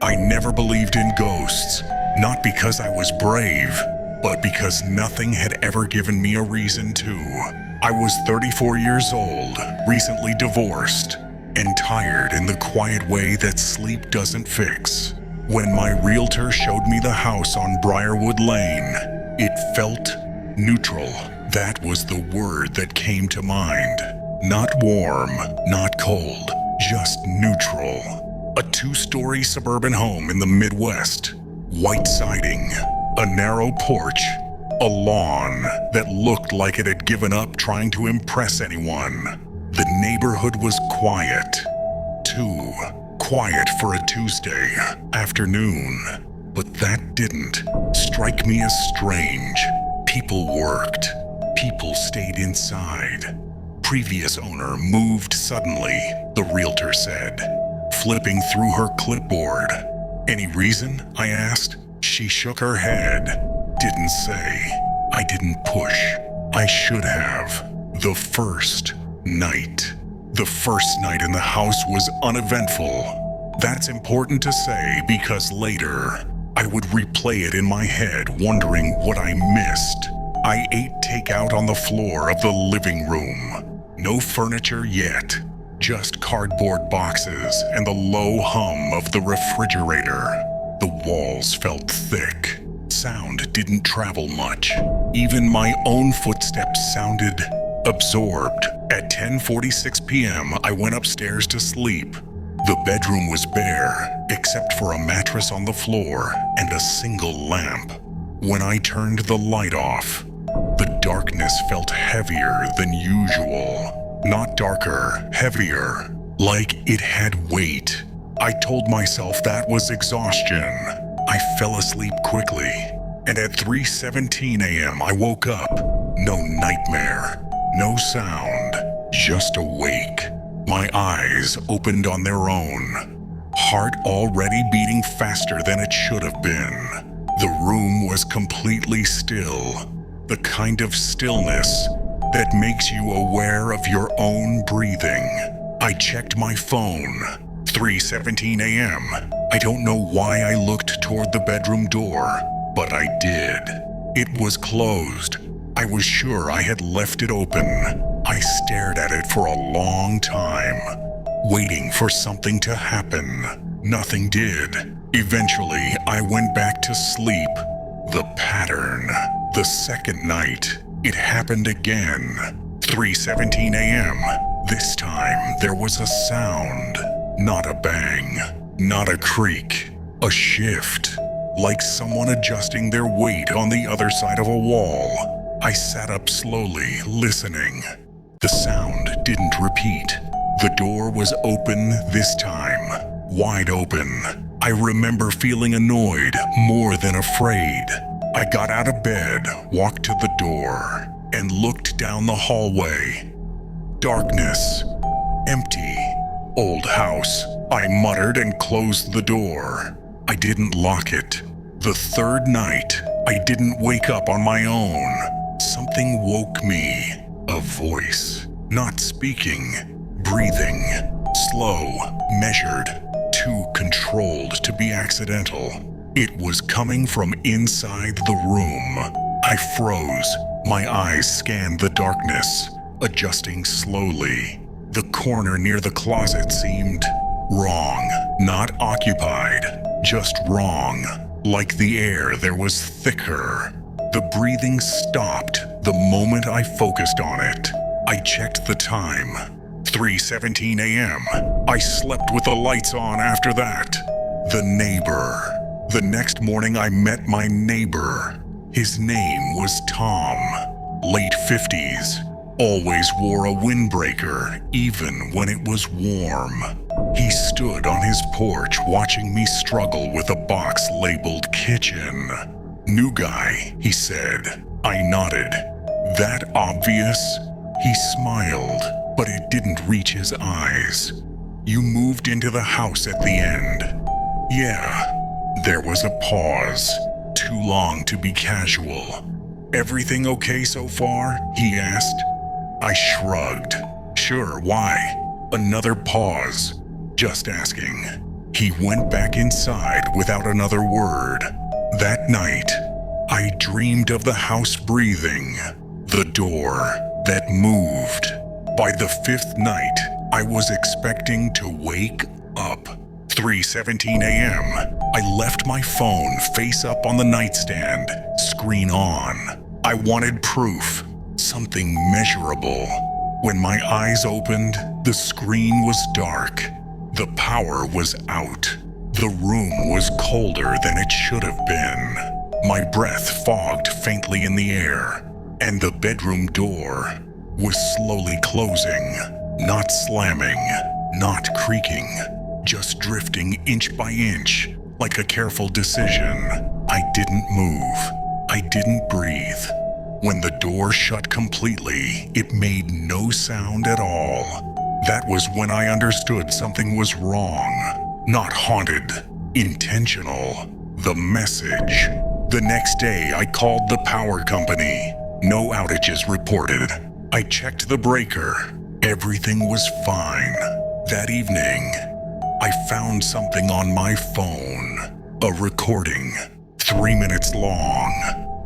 I never believed in ghosts, not because I was brave, but because nothing had ever given me a reason to. I was 34 years old, recently divorced, and tired in the quiet way that sleep doesn't fix. When my realtor showed me the house on Briarwood Lane, it felt neutral. That was the word that came to mind. Not warm, not cold, just neutral. A 2-story suburban home in the Midwest. White siding, a narrow porch, a lawn that looked like it had given up trying to impress anyone. The neighborhood was quiet. Too quiet for a Tuesday afternoon. But that didn't strike me as strange. People worked. People stayed inside. Previous owner moved suddenly, the realtor said, flipping through her clipboard. Any reason? I asked. She shook her head. Didn't say. I didn't push. I should have. The first night in the house was uneventful. That's important to say because later I would replay it in my head, wondering what I missed. I ate takeout on the floor of the living room. No furniture yet, just cardboard boxes and the low hum of the refrigerator. The walls felt thick. Sound didn't travel much. Even my own footsteps sounded absorbed. At 10:46 p.m., I went upstairs to sleep. The bedroom was bare, except for a mattress on the floor and a single lamp. When I turned the light off, the darkness felt heavier than usual. Not darker, heavier, like it had weight. I told myself that was exhaustion. I fell asleep quickly, and at 3:17 a.m. I woke up. No nightmare, no sound, just awake. My eyes opened on their own. Heart already beating faster than it should have been. The room was completely still. The kind of stillness that makes you aware of your own breathing. I checked my phone. 3:17 a.m. I don't know why I looked toward the bedroom door, but I did. It was closed. I was sure I had left it open. I stared at it for a long time, waiting for something to happen. Nothing did. Eventually, I went back to sleep. The pattern. The second night, it happened again. 3:17 a.m. This time, there was a sound. Not a bang, not a creak, a shift, like someone adjusting their weight on the other side of a wall. I sat up slowly, listening. The sound didn't repeat. The door was open this time, wide open. I remember feeling annoyed more than afraid. I got out of bed, walked to the door, and looked down the hallway. Darkness, empty. Old house, I muttered and closed the door. I didn't lock it. The third night, I didn't wake up on my own. Something woke me. A voice, not speaking, breathing, slow, measured, too controlled to be accidental. It was coming from inside the room. I froze. My eyes scanned the darkness, adjusting slowly. The corner near the closet seemed wrong. Not occupied, just wrong. Like the air there was thicker. The breathing stopped the moment I focused on it. I checked the time. 3:17 a.m. I slept with the lights on after that. The neighbor. The next morning I met my neighbor. His name was Tom. Late 50s. Always wore a windbreaker, even when it was warm. He stood on his porch watching me struggle with a box labeled kitchen. New guy, he said. I nodded. That obvious? He smiled, but it didn't reach his eyes. You moved into the house at the end. Yeah. There was a pause. Too long to be casual. Everything okay so far? He asked. I shrugged. Sure, why? Another pause. Just asking. He went back inside without another word. That night, I dreamed of the house breathing, the door that moved. By the fifth night, I was expecting to wake up. 3:17 a.m. I left my phone face up on the nightstand, screen on. I wanted proof, something measurable. When my eyes opened, the screen was dark. The power was out. The room was colder than it should have been. My breath fogged faintly in the air, and the bedroom door was slowly closing, not slamming, not creaking, just drifting inch by inch, like a careful decision. I didn't move. I didn't breathe. When the door shut completely, it made no sound at all. That was when I understood something was wrong. Not haunted, intentional. The message. The next day, I called the power company. No outages reported. I checked the breaker. Everything was fine. That evening, I found something on my phone. A recording. 3 minutes long.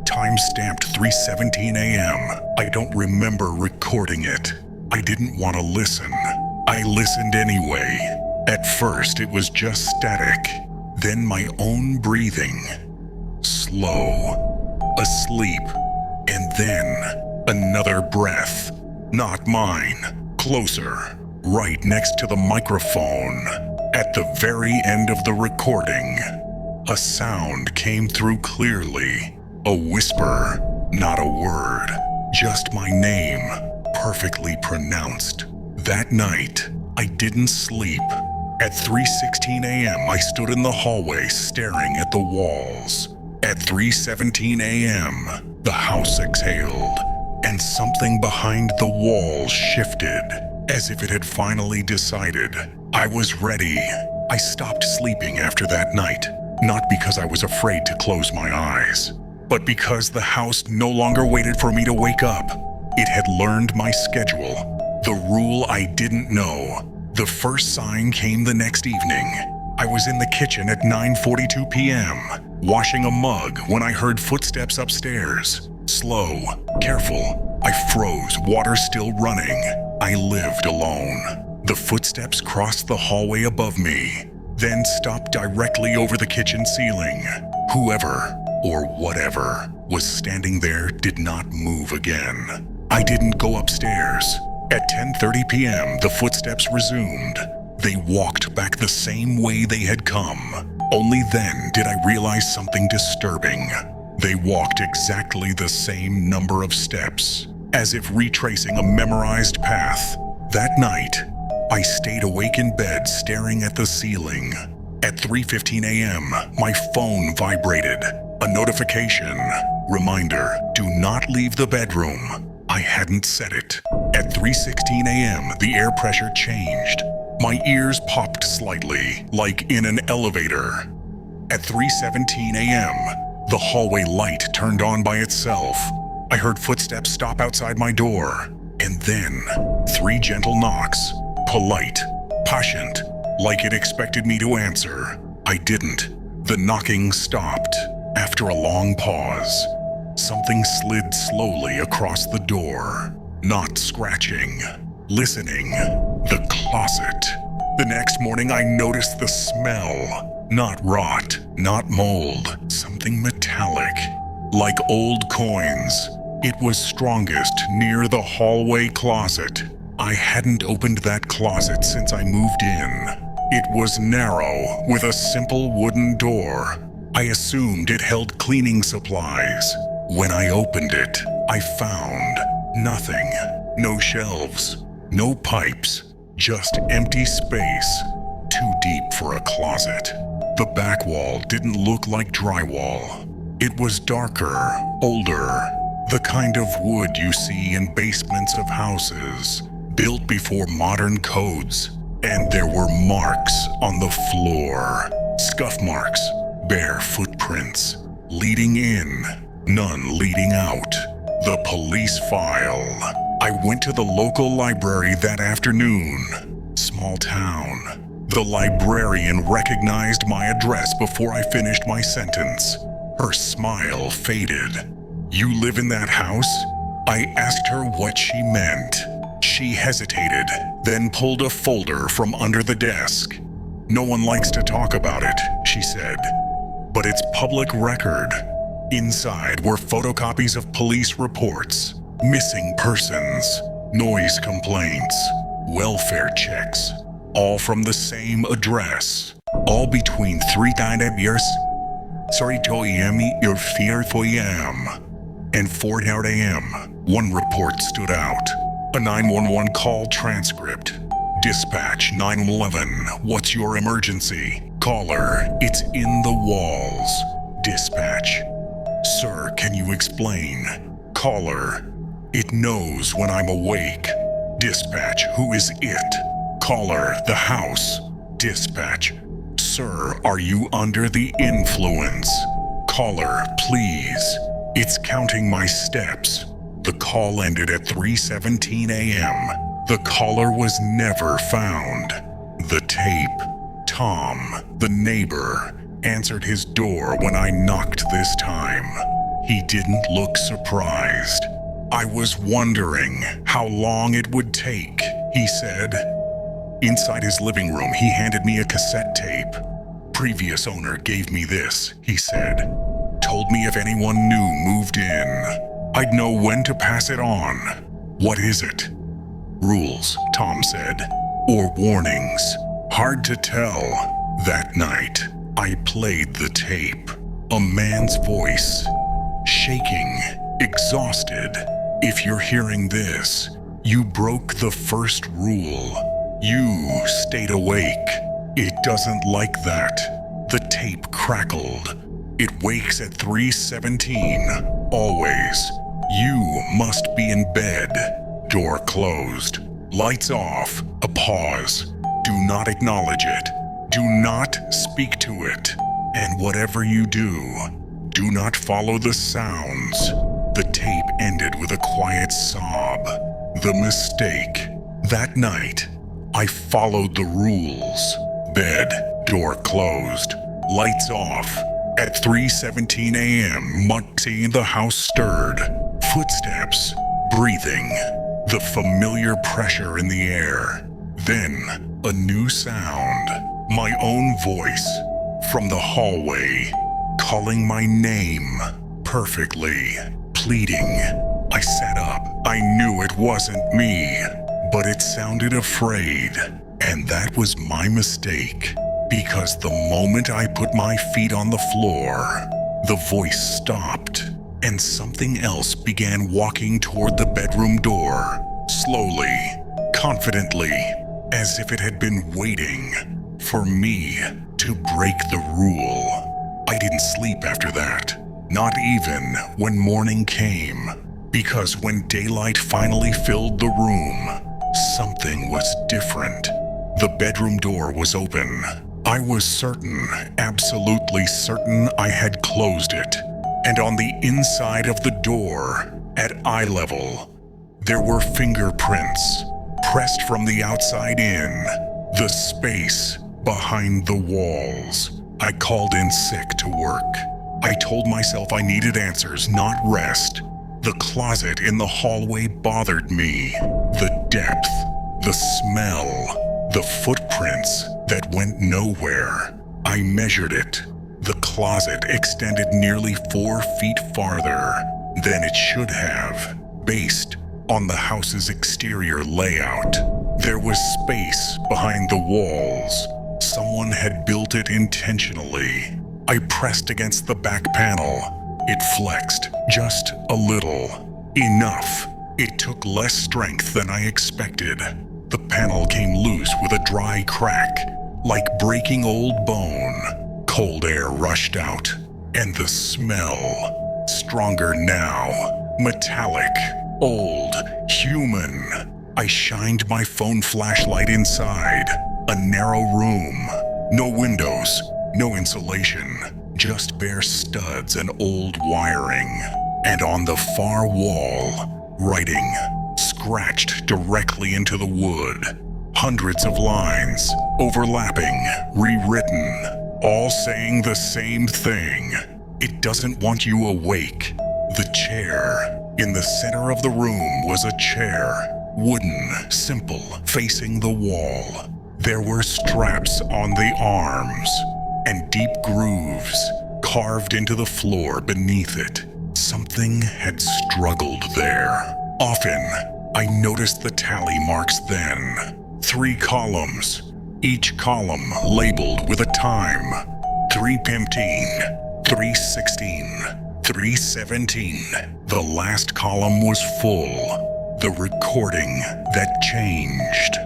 Time-stamped 3:17 a.m. I don't remember recording it. I didn't want to listen. I listened anyway. At first, it was just static. Then my own breathing. Slow. Asleep. And then another breath. Not mine. Closer. Right next to the microphone. At the very end of the recording, a sound came through clearly. A whisper, not a word. Just my name, perfectly pronounced. That night, I didn't sleep. At 3:16 a.m., I stood in the hallway staring at the walls. At 3:17 a.m., the house exhaled, and something behind the walls shifted, as if it had finally decided. I was ready. I stopped sleeping after that night, not because I was afraid to close my eyes, but because the house no longer waited for me to wake up. It had learned my schedule, the rule I didn't know. The first sign came the next evening. I was in the kitchen at 9:42 p.m., washing a mug when I heard footsteps upstairs. Slow, careful. I froze, water still running. I lived alone. The footsteps crossed the hallway above me, then stopped directly over the kitchen ceiling. Whoever or whatever was standing there did not move again. I didn't go upstairs. At 10:30 p.m., the footsteps resumed. They walked back the same way they had come. Only then did I realize something disturbing. They walked exactly the same number of steps, as if retracing a memorized path. That night, I stayed awake in bed staring at the ceiling. At 3:15 a.m., my phone vibrated. A notification. Reminder, do not leave the bedroom. I hadn't set it. At 3:16 a.m., the air pressure changed. My ears popped slightly, like in an elevator. At 3:17 a.m., the hallway light turned on by itself. I heard footsteps stop outside my door, and then 3 gentle knocks. Polite, patient, like it expected me to answer. I didn't. The knocking stopped. After a long pause, something slid slowly across the door. Not scratching. Listening. The closet. The next morning I noticed the smell. Not rot, not mold, something metallic. Like old coins. It was strongest near the hallway closet. I hadn't opened that closet since I moved in. It was narrow, with a simple wooden door. I assumed it held cleaning supplies. When I opened it, I found nothing. No shelves, no pipes, just empty space. Too deep for a closet. The back wall didn't look like drywall. It was darker, older, the kind of wood you see in basements of houses, built before modern codes. And there were marks on the floor. Scuff marks. Bare footprints, leading in, none leading out. The police file. I went to the local library that afternoon. Small town. The librarian recognized my address before I finished my sentence. Her smile faded. "You live in that house?" I asked her what she meant. She hesitated, then pulled a folder from under the desk. "No one likes to talk about it," she said. "But it's public record." Inside were photocopies of police reports, missing persons, noise complaints, welfare checks, all from the same address, all between 3 years, 4 a.m. and 4 a.m. One report stood out. A 911 call transcript. "Dispatch 911, what's your emergency?" "Caller, it's in the walls." Dispatch: "Sir, can you explain?" Caller: "It knows when I'm awake." Dispatch: "Who is it?" Caller: "The house." Dispatch: "Sir, are you under the influence?" Caller: "Please. It's counting my steps." The call ended at 3:17 a.m. The caller was never found. The tape. Tom, the neighbor, answered his door when I knocked this time. He didn't look surprised. "I was wondering how long it would take," he said. Inside his living room, he handed me a cassette tape. "Previous owner gave me this," he said. "Told me if anyone new moved in, I'd know when to pass it on." "What is it?" "Rules," Tom said. "Or warnings. Hard to tell." That night, I played the tape. A man's voice. Shaking, exhausted. "If you're hearing this, you broke the first rule. You stayed awake. It doesn't like that." The tape crackled. "It wakes at 3:17, always. You must be in bed." Door closed. Lights off. A pause. "Do not acknowledge it. Do not speak to it. And whatever you do not follow the sounds." The tape ended with a quiet sob. The mistake. That night, I followed the rules. Bed, door closed, lights off. At 3:17 a.m., Muncie, the house stirred. Footsteps, breathing, the familiar pressure in the air. Then, a new sound. My own voice, from the hallway, calling my name, perfectly, pleading. I sat up. I knew it wasn't me, but it sounded afraid, and that was my mistake. Because the moment I put my feet on the floor, the voice stopped, and something else began walking toward the bedroom door, slowly, confidently, as if it had been waiting for me to break the rule. I didn't sleep after that, not even when morning came, because when daylight finally filled the room, something was different. The bedroom door was open. I was certain, absolutely certain I had closed it. And on the inside of the door, at eye level, there were fingerprints, pressed from the outside in, the space behind the walls. I called in sick to work. I told myself I needed answers, not rest. The closet in the hallway bothered me. The depth, the smell, the footprints that went nowhere. I measured it. The closet extended nearly 4 feet farther than it should have, based on the house's exterior layout. There was space behind the walls. Someone had built it intentionally. I pressed against the back panel. It flexed just a little. Enough. It took less strength than I expected. The panel came loose with a dry crack, like breaking old bone. Cold air rushed out, and the smell, stronger now, metallic, old, human. I shined my phone flashlight inside. A narrow room. No windows, no insulation, just bare studs and old wiring. And on the far wall, writing, scratched directly into the wood. Hundreds of lines, overlapping, rewritten, all saying the same thing. It doesn't want you awake. The chair. In the center of the room was a chair, wooden, simple, facing the wall. There were straps on the arms, and deep grooves carved into the floor beneath it. Something had struggled there. Often, I noticed the tally marks then. 3 columns, each column labeled with a time. 3:15, 3:16, 3:17. The last column was full. The recording that changed.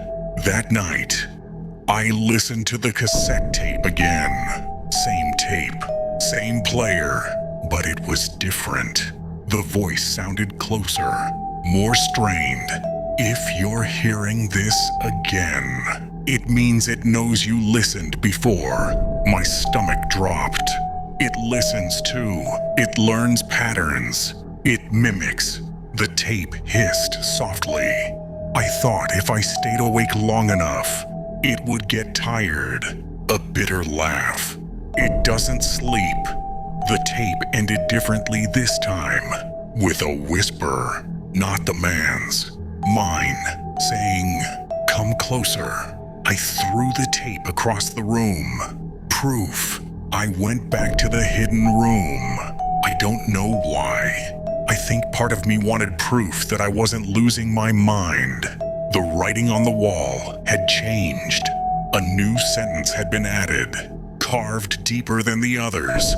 That night, I listened to the cassette tape again. Same tape, same player, but it was different. The voice sounded closer, more strained. If you're hearing this again, it means it knows you listened before. My stomach dropped. It listens too. It learns patterns. It mimics. The tape hissed softly. I thought if I stayed awake long enough, it would get tired. A bitter laugh. It doesn't sleep. The tape ended differently this time, with a whisper, not the man's, mine, saying, "Come closer." I threw the tape across the room. Proof. I went back to the hidden room. I don't know why. I think part of me wanted proof that I wasn't losing my mind. The writing on the wall had changed. A new sentence had been added, carved deeper than the others,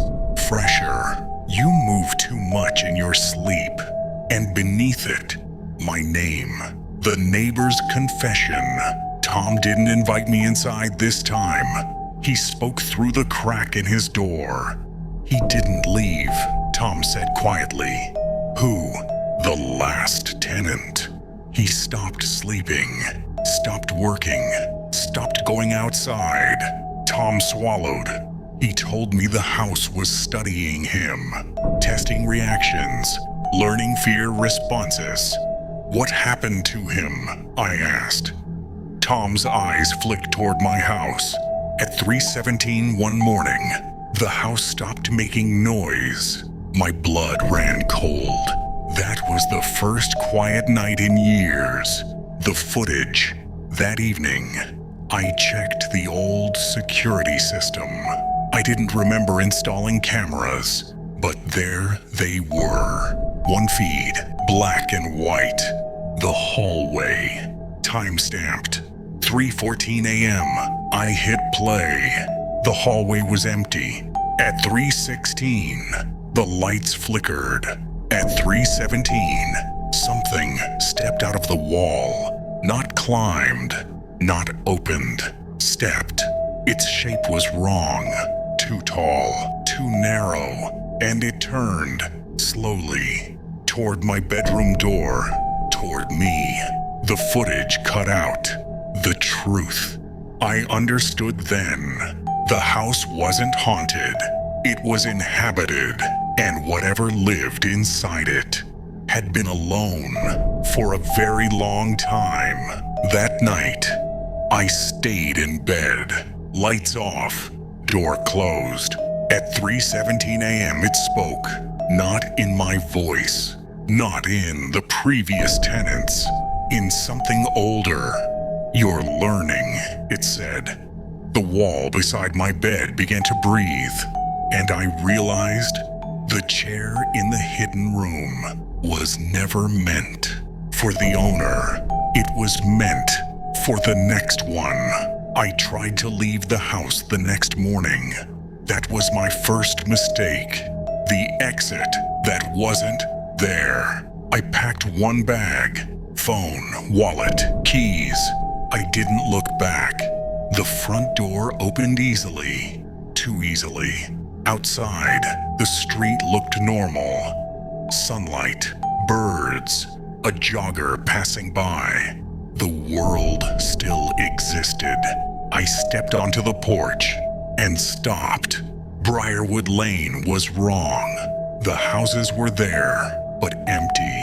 fresher. "You move too much in your sleep." And beneath it, my name. The neighbor's confession. Tom didn't invite me inside this time. He spoke through the crack in his door. "He didn't leave," Tom said quietly. "Who?" "The last tenant." He stopped sleeping, stopped working, stopped going outside. Tom swallowed. He told me the house was studying him, testing reactions, learning fear responses. "What happened to him?" I asked. Tom's eyes flicked toward my house. At 3:17 one morning, the house stopped making noise. My blood ran cold. That was the first quiet night in years. The footage. That evening, I checked the old security system. I didn't remember installing cameras, but there they were. One feed, black and white. The hallway, time-stamped. 3:14 a.m. I hit play. The hallway was empty. At 3:16, the lights flickered. At 3:17, something stepped out of the wall. Not climbed, not opened. Stepped. Its shape was wrong. Too tall, too narrow. And it turned, slowly, toward my bedroom door. Toward me. The footage cut out. The truth. I understood then. The house wasn't haunted. It was inhabited, and whatever lived inside it had been alone for a very long time. That night, I stayed in bed, lights off, door closed. At 3:17 a.m. it spoke, not in my voice, not in the previous tenants, in something older. "You're learning," it said. The wall beside my bed began to breathe, and I realized the chair in the hidden room was never meant for the owner. It was meant for the next one. I tried to leave the house the next morning. That was my first mistake. The exit that wasn't there. I packed one bag, phone, wallet, keys. I didn't look back. The front door opened easily, too easily. Outside, the street looked normal. Sunlight, birds, a jogger passing by. The world still existed. I stepped onto the porch and stopped. Briarwood Lane was wrong. The houses were there, but empty.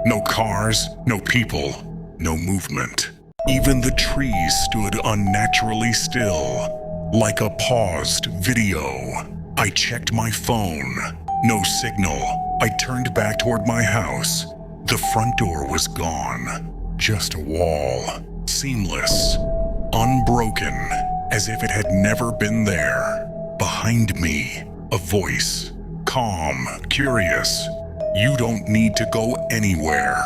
No cars, no people, no movement. Even the trees stood unnaturally still, like a paused video. I checked my phone. No signal. I turned back toward my house. The front door was gone. Just a wall. Seamless. Unbroken. As if it had never been there. Behind me, a voice. Calm, curious. You don't need to go anywhere.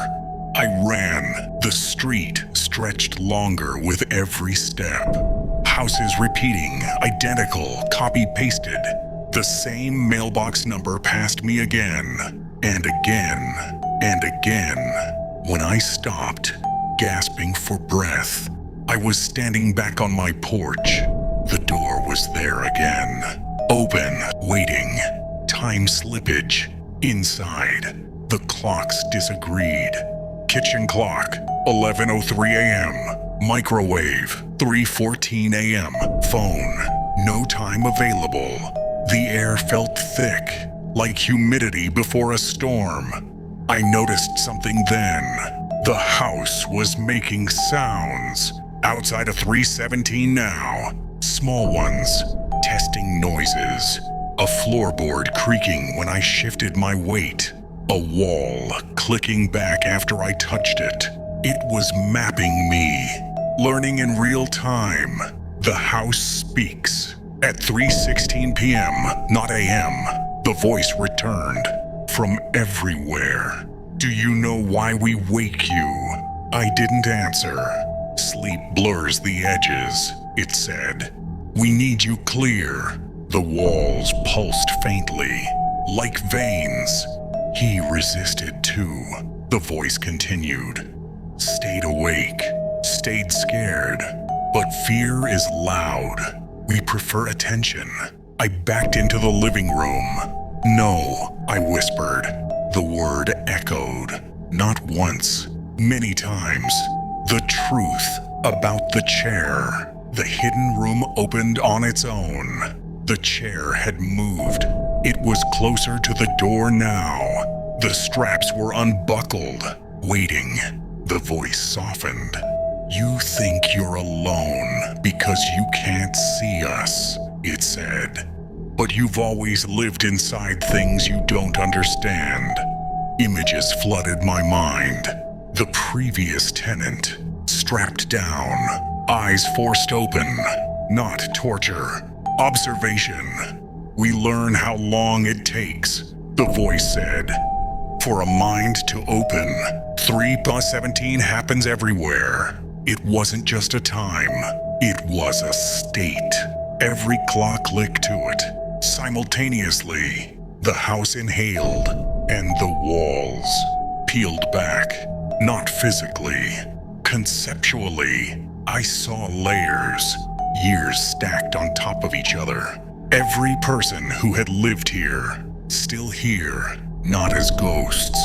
I ran. The street stretched longer with every step. Houses repeating, identical, copy-pasted. The same mailbox number passed me again, and again, and again. When I stopped, gasping for breath, I was standing back on my porch. The door was there again. Open, waiting. Time slippage. Inside, the clocks disagreed. Kitchen clock, 11:03 a.m. Microwave, 3:14 a.m. Phone, no time available. The air felt thick, like humidity before a storm. I noticed something then. The house was making sounds. Outside of 317 now. Small ones, testing noises. A floorboard creaking when I shifted my weight. A wall clicking back after I touched it. It was mapping me, learning in real time. The house speaks. At 3:16 p.m., not a.m., the voice returned from everywhere. Do you know why we wake you? I didn't answer. Sleep blurs the edges, it said. We need you clear. The walls pulsed faintly, like veins. He resisted too. The voice continued. Stayed awake, stayed scared, but fear is loud. We prefer attention. I backed into the living room. No, I whispered. The word echoed. Not once, many times. The truth about the chair. The hidden room opened on its own. The chair had moved. It was closer to the door now. The straps were unbuckled, waiting. The voice softened. You think you're alone because you can't see us, it said. But you've always lived inside things you don't understand. Images flooded my mind. The previous tenant, strapped down, eyes forced open, not torture, observation. We learn how long it takes, the voice said. For a mind to open, 3+17 happens everywhere. It wasn't just a time, it was a state. Every clock licked to it. Simultaneously, the house inhaled, and the walls peeled back. Not physically, conceptually. I saw layers, years stacked on top of each other. Every person who had lived here, still here, not as ghosts,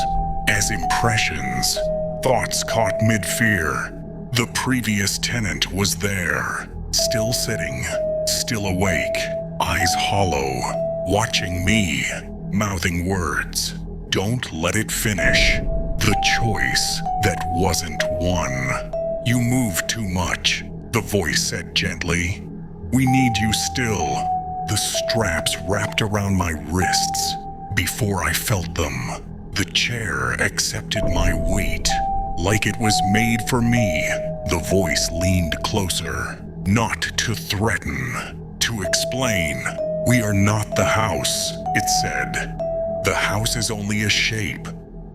as impressions, thoughts caught mid-fear. The previous tenant was there, still sitting, still awake, eyes hollow, watching me, mouthing words. Don't let it finish. The choice that wasn't one. You move too much, the voice said gently. We need you still. The straps wrapped around my wrists. Before I felt them, the chair accepted my weight, like it was made for me. The voice leaned closer, not to threaten, to explain. We are not the house, it said. The house is only a shape.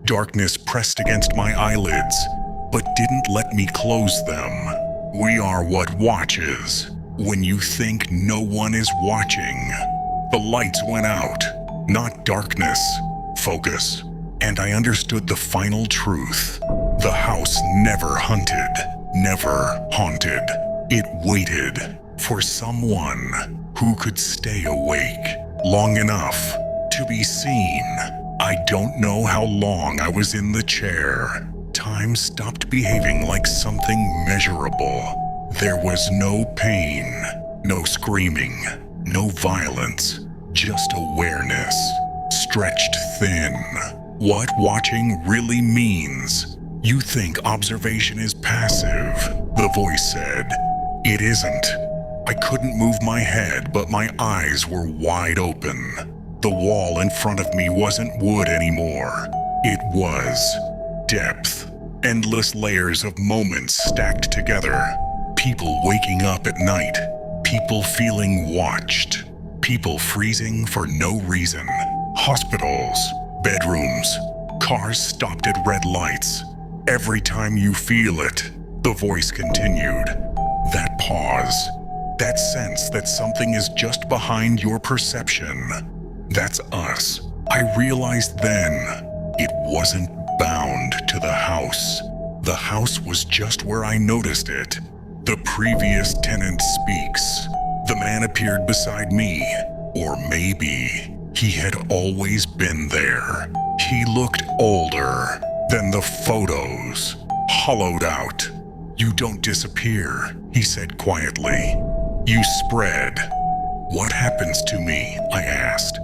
Darkness pressed against my eyelids, but didn't let me close them. We are what watches when you think no one is watching. The lights went out, not darkness, focus. And I understood the final truth. The house never hunted, never haunted. It waited for someone who could stay awake long enough to be seen. I don't know how long I was in the chair. Time stopped behaving like something measurable. There was no pain, no screaming, no violence, just awareness, stretched thin. What watching really means. You think observation is passive. the voice said. It isn't. I couldn't move my head, but my eyes were wide open. The wall in front of me wasn't wood anymore. It was depth. Endless layers of moments stacked together. People waking up at night. People feeling watched. People freezing for no reason. Hospitals, bedrooms, cars stopped at red lights. Every time you feel it, the voice continued. That pause, that sense that something is just behind your perception. That's us. I realized then it wasn't bound to the house. The house was just where I noticed it. The previous tenant speaks. The man appeared beside me, or maybe he had always been there. He looked older than the photos, hollowed out. You don't disappear, he said quietly. You spread. What happens to me? I asked.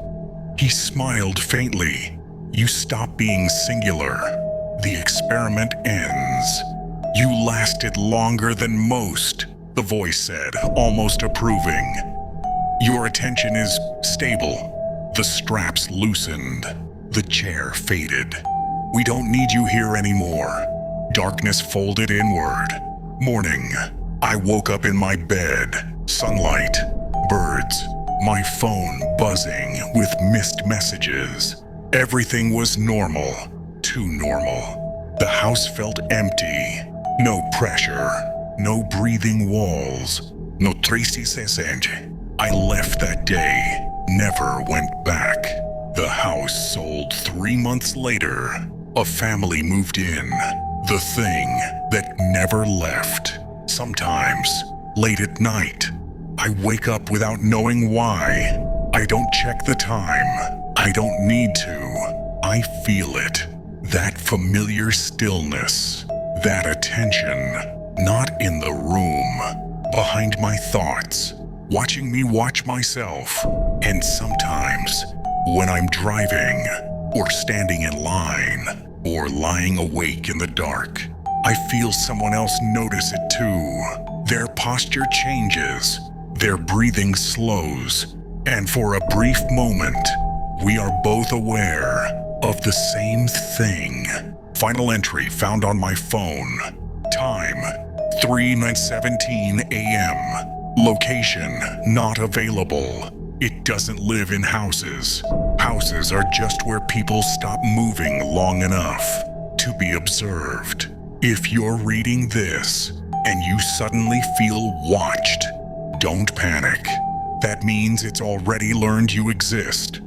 He smiled faintly. You stop being singular. The experiment ends. You lasted longer than most, the voice said, almost approving. Your attention is stable. The straps loosened. The chair faded. We don't need you here anymore. Darkness folded inward. Morning. I woke up in my bed. Sunlight. Birds. My phone buzzing with missed messages. Everything was normal. Too normal. The house felt empty. No pressure. No breathing walls. No triste se sente. I left that day. Never went back. The house sold 3 months later. A family moved in. The thing that never left. Sometimes, late at night, I wake up without knowing why. I don't check the time. I don't need to. I feel it. That familiar stillness. That attention. Not in the room. Behind my thoughts. Watching me watch myself. And sometimes, when I'm driving, or standing in line, or lying awake in the dark, I feel someone else notice it too. Their posture changes, their breathing slows, and for a brief moment, we are both aware of the same thing. Final entry found on my phone. Time, 3:17 a.m. Location, not available. It doesn't live in houses. Houses are just where people stop moving long enough to be observed. If you're reading this and you suddenly feel watched, don't panic. That means it's already learned you exist.